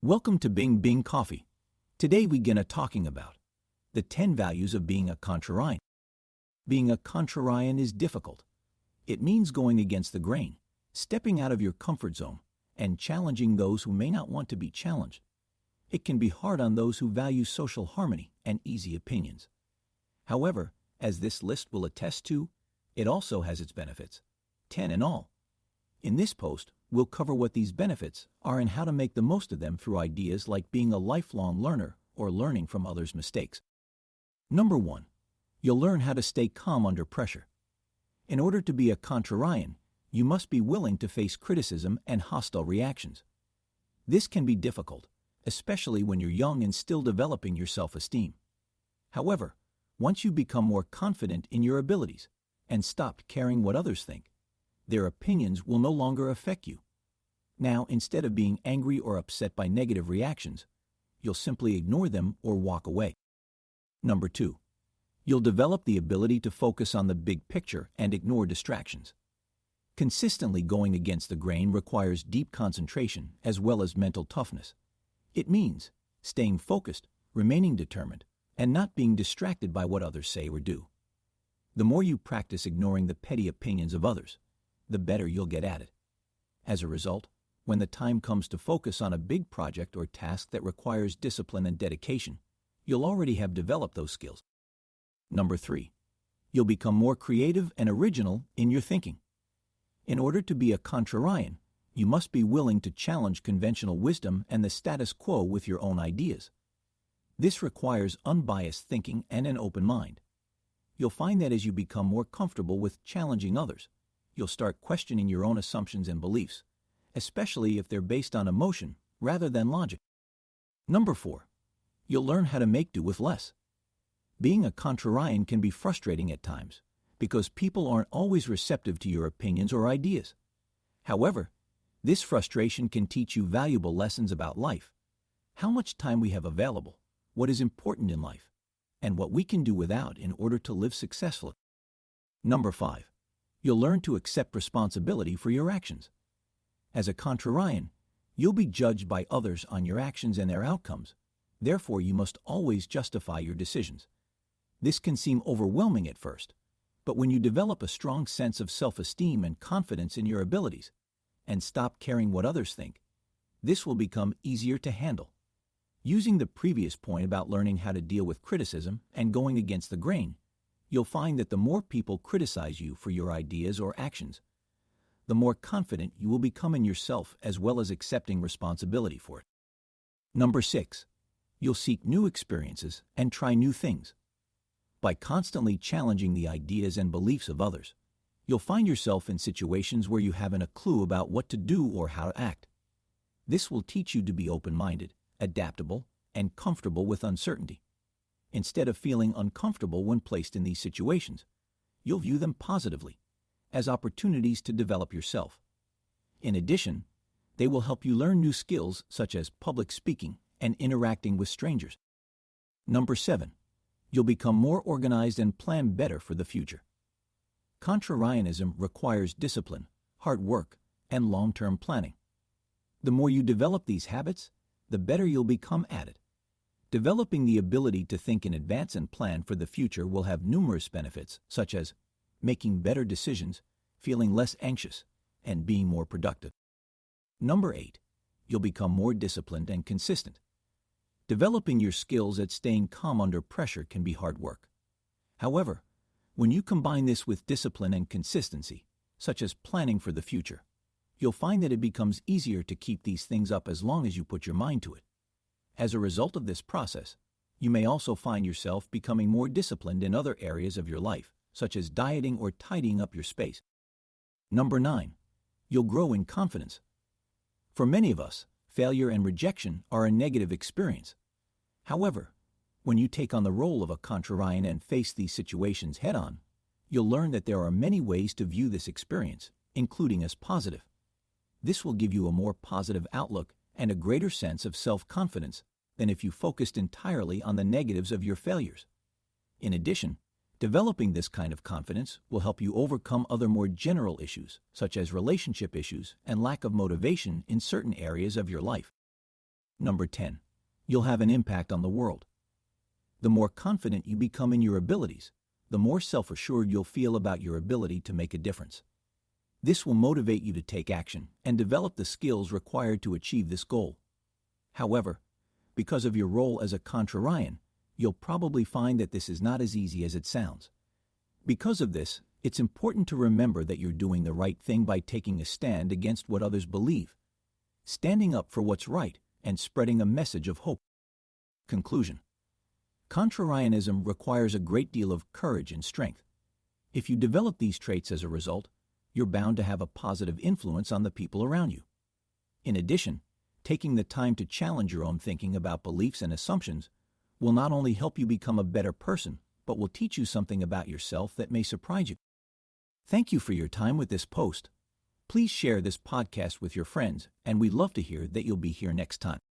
Welcome to Bing Bing Coffee. Today we gonna talking about the 10 values of being a Contrarian. Being a Contrarian is difficult. It means going against the grain, stepping out of your comfort zone, and challenging those who may not want to be challenged. It can be hard on those who value social harmony and easy opinions. However, as this list will attest to, it also has its benefits, 10 in all. In this post, we'll cover what these benefits are and how to make the most of them through ideas like being a lifelong learner or learning from others' mistakes. Number 1. You'll learn how to stay calm under pressure. In order to be a Contrarian, you must be willing to face criticism and hostile reactions. This can be difficult, especially when you're young and still developing your self-esteem. However, once you become more confident in your abilities and stop caring what others think, their opinions will no longer affect you. Now, instead of being angry or upset by negative reactions, you'll simply ignore them or walk away. Number 2. You'll develop the ability to focus on the big picture and ignore distractions. Consistently going against the grain requires deep concentration as well as mental toughness. It means staying focused, remaining determined, and not being distracted by what others say or do. The more you practice ignoring the petty opinions of others, the better you'll get at it. As a result, when the time comes to focus on a big project or task that requires discipline and dedication, you'll already have developed those skills. Number 3. You'll become more creative and original in your thinking. In order to be a Contrarian, you must be willing to challenge conventional wisdom and the status quo with your own ideas. This requires unbiased thinking and an open mind. You'll find that as you become more comfortable with challenging others, you'll start questioning your own assumptions and beliefs, especially if they're based on emotion rather than logic. Number 4. You'll learn how to make do with less. Being a Contrarian can be frustrating at times because people aren't always receptive to your opinions or ideas. However, this frustration can teach you valuable lessons about life, how much time we have available, what is important in life, and what we can do without in order to live successfully. Number 5. You'll learn to accept responsibility for your actions. As a Contrarian, you'll be judged by others on your actions and their outcomes. Therefore, you must always justify your decisions. This can seem overwhelming at first, but when you develop a strong sense of self-esteem and confidence in your abilities, and stop caring what others think, this will become easier to handle. Using the previous point about learning how to deal with criticism and going against the grain, you'll find that the more people criticize you for your ideas or actions, the more confident you will become in yourself as well as accepting responsibility for it. Number 6. You'll seek new experiences and try new things. By constantly challenging the ideas and beliefs of others, you'll find yourself in situations where you haven't a clue about what to do or how to act. This will teach you to be open-minded, adaptable, and comfortable with uncertainty. Instead of feeling uncomfortable when placed in these situations, you'll view them positively, as opportunities to develop yourself. In addition, they will help you learn new skills such as public speaking and interacting with strangers. Number 7. You'll become more organized and plan better for the future. Contrarianism requires discipline, hard work, and long-term planning. The more you develop these habits, the better you'll become at it. Developing the ability to think in advance and plan for the future will have numerous benefits, such as making better decisions, feeling less anxious, and being more productive. Number 8. You'll become more disciplined and consistent. Developing your skills at staying calm under pressure can be hard work. However, when you combine this with discipline and consistency, such as planning for the future, you'll find that it becomes easier to keep these things up as long as you put your mind to it. As a result of this process, you may also find yourself becoming more disciplined in other areas of your life, such as dieting or tidying up your space. Number 9. You'll grow in confidence. For many of us, failure and rejection are a negative experience. However, when you take on the role of a Contrarian and face these situations head-on, you'll learn that there are many ways to view this experience, including as positive. This will give you a more positive outlook and a greater sense of self-confidence than if you focused entirely on the negatives of your failures. In addition, developing this kind of confidence will help you overcome other more general issues, such as relationship issues and lack of motivation in certain areas of your life. Number 10. You'll have an impact on the world. The more confident you become in your abilities, the more self-assured you'll feel about your ability to make a difference. This will motivate you to take action and develop the skills required to achieve this goal. However, because of your role as a contrarian, you'll probably find that this is not as easy as it sounds. Because of this, it's important to remember that you're doing the right thing by taking a stand against what others believe, standing up for what's right, and spreading a message of hope. Conclusion. Contrarianism requires a great deal of courage and strength. If you develop these traits as a result, you're bound to have a positive influence on the people around you. In addition, taking the time to challenge your own thinking about beliefs and assumptions will not only help you become a better person, but will teach you something about yourself that may surprise you. Thank you for your time with this post. Please share this podcast with your friends, and we'd love to hear that you'll be here next time.